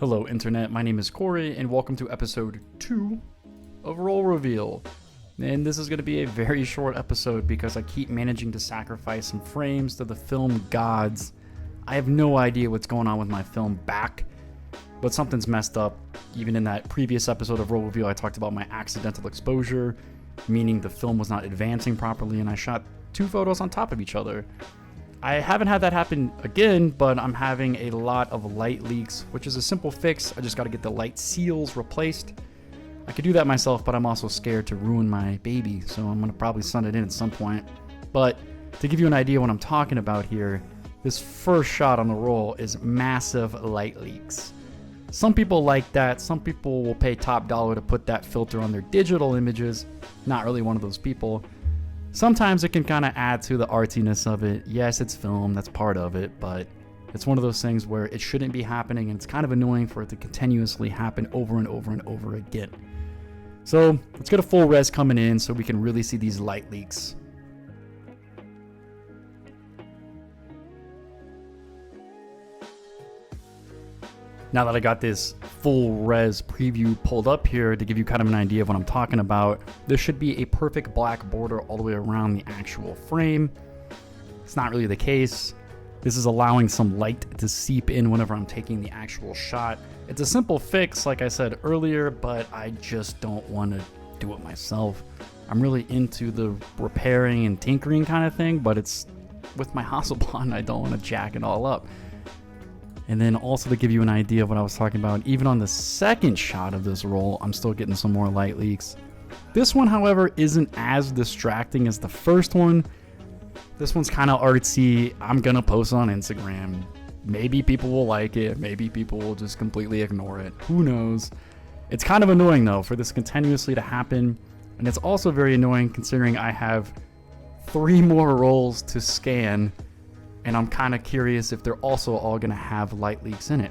Hello Internet, my name is Corey and welcome to episode 2 of Roll Reveal. And this is going to be a very short episode because I keep managing to sacrifice some frames to the film gods. I have no idea what's going on with my film back, but something's messed up. Even in that previous episode of Roll Reveal, I talked about my accidental exposure, meaning the film was not advancing properly and I shot two photos on top of each other. I haven't had that happen again, but I'm having a lot of light leaks, which is a simple fix. I just got to get the light seals replaced. I could do that myself, but I'm also scared to ruin my baby, so I'm going to probably sun it in at some point. But to give you an idea what I'm talking about here, this first shot on the roll is massive light leaks. Some people like that. Some people will pay top dollar to put that filter on their digital images. Not really one of those people. Sometimes it can kind of add to the artiness of it. Yes, it's film, that's part of it, but it's one of those things where it shouldn't be happening, and it's kind of annoying for it to continuously happen over and over and over again. So let's get a full res coming in so we can really see these light leaks. Now that I got this full res preview pulled up here to give you kind of an idea of what I'm talking about, there should be a perfect black border all the way around the actual frame. It's not really the case. This is allowing some light to seep in whenever I'm taking the actual shot. It's a simple fix, like I said earlier, but I just don't want to do it myself. I'm really into the repairing and tinkering kind of thing, but it's with my Hasselblad and I don't want to jack it all up. And then also to give you an idea of what I was talking about, even on the second shot of this roll, I'm still getting some more light leaks. This one, however, isn't as distracting as the first one. This one's kind of artsy. I'm going to post on Instagram. Maybe people will like it. Maybe people will just completely ignore it. Who knows? It's kind of annoying, though, for this continuously to happen. And it's also very annoying considering I have 3 more rolls to scan. And I'm kind of curious if they're also all going to have light leaks in it.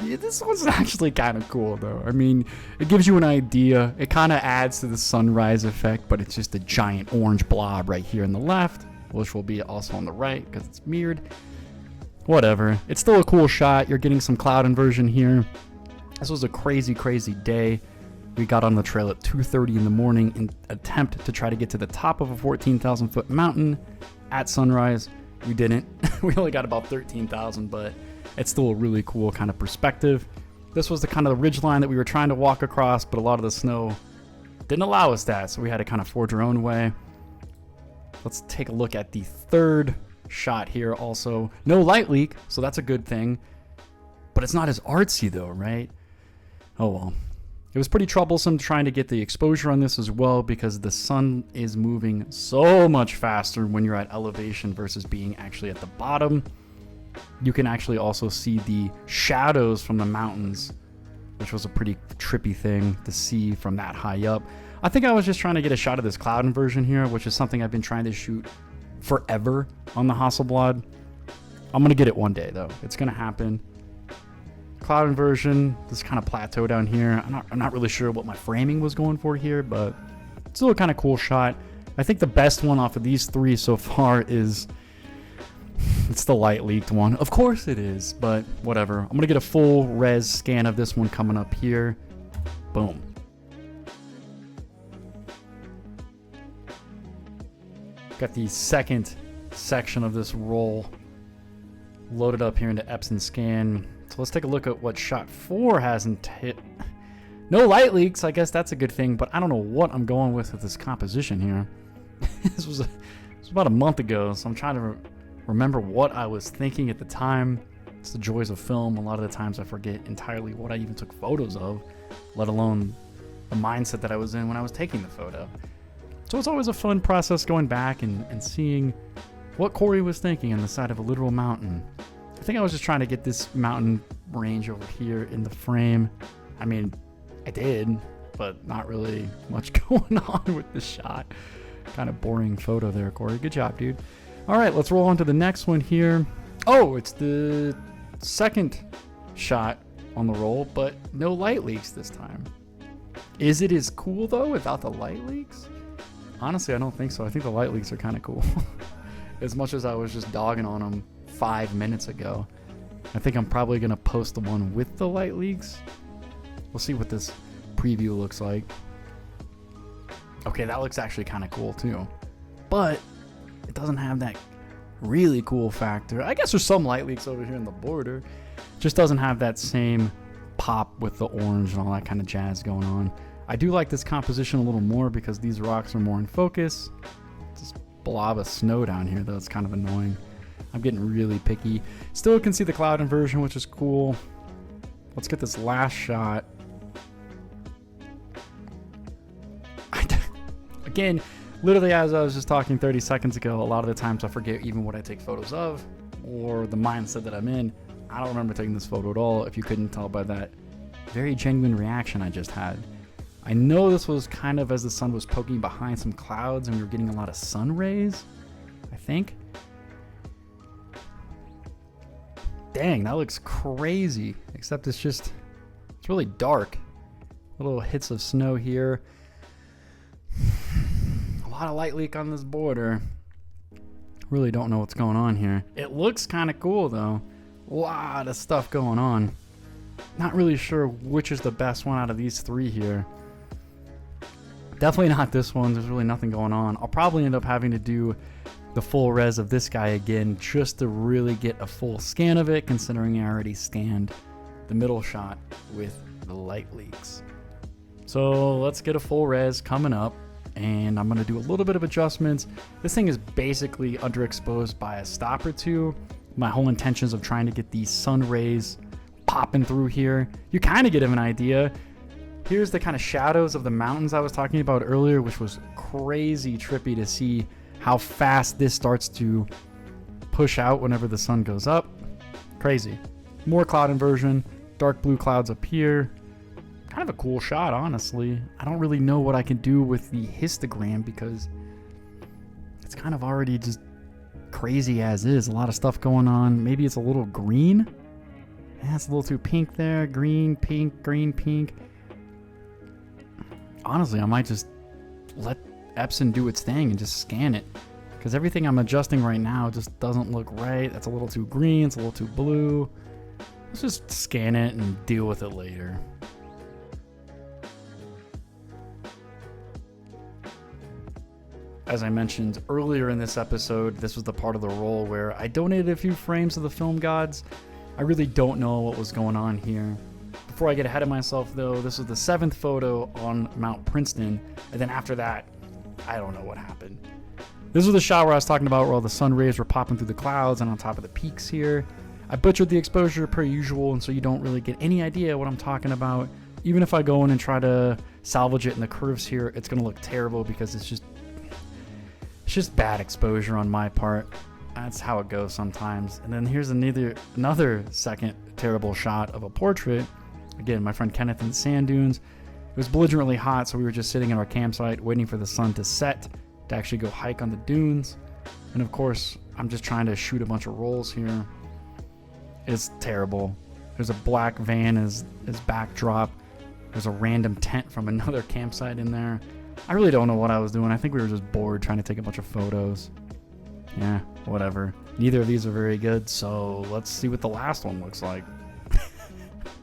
Yeah, this one's actually kind of cool, though. I mean, it gives you an idea. It kind of adds to the sunrise effect, but it's just a giant orange blob right here on the left, which will be also on the right because it's mirrored. Whatever. It's still a cool shot. You're getting some cloud inversion here. This was a crazy, crazy day. We got on the trail at 2:30 in the morning in attempt to try to get to the top of a 14,000-foot mountain at sunrise. We didn't. We only got about 13,000, but it's still a really cool kind of perspective. This was the kind of the ridge line that we were trying to walk across, but a lot of the snow didn't allow us that, so we had to kind of forge our own way. Let's take a look at the third shot here also. No light leak, so that's a good thing, but it's not as artsy though, right? Oh well. It was pretty troublesome trying to get the exposure on this as well because the sun is moving so much faster when you're at elevation versus being actually at the bottom. You can actually also see the shadows from the mountains, which was a pretty trippy thing to see from that high up. I think I was just trying to get a shot of this cloud inversion here, which is something I've been trying to shoot forever on the Hasselblad. I'm going to get it one day though. It's going to happen. Cloud inversion, this kind of plateau down here. I'm not really sure what my framing was going for here, but it's still a kind of cool shot. I think the best one off of these 3 so far is it's the light leaked one. Of course it is, but whatever. I'm gonna get a full res scan of this one coming up here. Boom. Got the second section of this roll loaded up here into Epson scan. So let's take a look at what shot 4 hasn't hit. No light leaks, I guess that's a good thing, but I don't know what I'm going with this composition here. This was about a month ago, so I'm trying to remember what I was thinking at the time. It's the joys of film. A lot of the times I forget entirely what I even took photos of, let alone the mindset that I was in when I was taking the photo. So it's always a fun process going back and seeing what Corey was thinking on the side of a literal mountain. I think I was just trying to get this mountain range over here in the frame. I mean, I did, but not really much going on with the shot. Kind of boring photo there, Corey. Good job, dude. All right, let's roll on to the next one here. Oh, it's the second shot on the roll, but no light leaks this time. Is it as cool, though, without the light leaks? Honestly, I don't think so. I think the light leaks are kind of cool. As much as I was just dogging on them 5 minutes ago. I think I'm probably going to post the one with the light leaks. We'll see what this preview looks like. Okay, that looks actually kind of cool too. But it doesn't have that really cool factor. I guess there's some light leaks over here in the border. Just doesn't have that same pop with the orange and all that kind of jazz going on. I do like this composition a little more because these rocks are more in focus. This blob of snow down here though, it's kind of annoying. I'm getting really picky. Still can see the cloud inversion, which is cool. Let's get this last shot. Again, literally as I was just talking 30 seconds ago, a lot of the times I forget even what I take photos of or the mindset that I'm in. I don't remember taking this photo at all, if you couldn't tell by that very genuine reaction I just had. I know this was kind of as the sun was poking behind some clouds and we were getting a lot of sun rays, I think. Dang, that looks crazy, except it's really dark. Little hits of snow here. A lot of light leak on this border. Really don't know what's going on here. It looks kind of cool though. A lot of stuff going on. Not really sure which is the best one out of these three here. Definitely not this one. There's really nothing going on. I'll probably end up having to do the full res of this guy again just to really get a full scan of it, considering I already scanned the middle shot with the light leaks. So let's get a full res coming up, and I'm going to do a little bit of adjustments. This thing is basically underexposed by a stop or two. My whole intentions of trying to get these sun rays popping through here. You kind of get an idea. Here's the kind of shadows of the mountains I was talking about earlier, which was crazy trippy to see how fast this starts to push out whenever the sun goes up. Crazy. More cloud inversion, dark blue clouds up here. Kind of a cool shot, honestly. I don't really know what I can do with the histogram because it's kind of already just crazy as is. A lot of stuff going on. Maybe it's a little green. Yeah, it's a little too pink there. Green, pink, green, pink. Honestly, I might just let Epson do its thing and just scan it, because everything I'm adjusting right now just doesn't look right. That's a little too green, it's a little too blue. Let's just scan it and deal with it later. As I mentioned earlier in this episode, this was the part of the roll where I donated a few frames to the film gods. I really don't know what was going on here. Before I get ahead of myself though, this was the 7th photo on Mount Princeton, and then after that, I don't know what happened. This was the shot where I was talking about where all the sun rays were popping through the clouds and on top of the peaks here. I butchered the exposure per usual, and so you don't really get any idea what I'm talking about. Even if I go in and try to salvage it in the curves here, it's going to look terrible because it's just bad exposure on my part. That's how it goes sometimes. And then here's another second terrible shot of a portrait. Again, my friend Kenneth in the sand dunes. It was belligerently hot, so we were just sitting at our campsite waiting for the sun to set to actually go hike on the dunes. And of course, I'm just trying to shoot a bunch of rolls here. It's terrible. There's a black van as backdrop. There's a random tent from another campsite in there. I really don't know what I was doing. I think we were just bored trying to take a bunch of photos. Yeah, whatever. Neither of these are very good, so let's see what the last one looks like.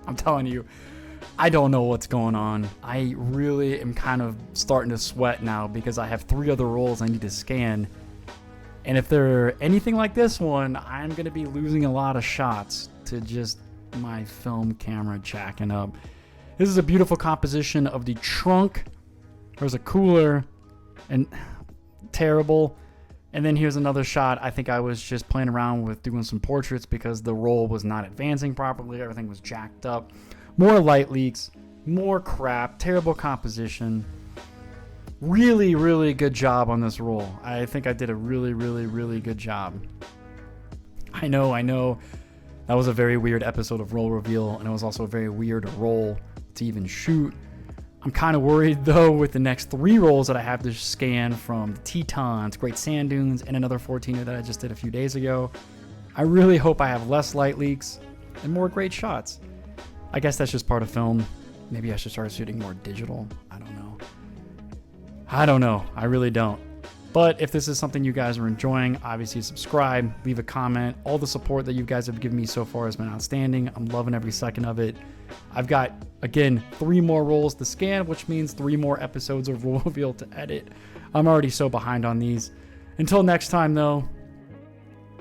I'm telling you, I don't know what's going on. I really am kind of starting to sweat now because I have 3 other rolls I need to scan. And if they're anything like this one, I'm going to be losing a lot of shots to just my film camera jacking up. This is a beautiful composition of the trunk. There's a cooler and terrible. And then here's another shot. I think I was just playing around with doing some portraits because the roll was not advancing properly. Everything was jacked up. More light leaks, more crap, terrible composition. Really, really good job on this roll. I think I did a really, really, really good job. I know. That was a very weird episode of Roll Reveal, and it was also a very weird roll to even shoot. I'm kind of worried, though, with the next 3 rolls that I have to scan from the Tetons, Great Sand Dunes, and another 14er that I just did a few days ago. I really hope I have less light leaks and more great shots. I guess that's just part of film. Maybe I should start shooting more digital. I don't know. I really don't. But if this is something you guys are enjoying, obviously subscribe, leave a comment. All the support that you guys have given me so far has been outstanding. I'm loving every second of it. I've got, again, 3 more rolls to scan, which means 3 more episodes of Roll Reveal to edit. I'm already so behind on these. Until next time, though,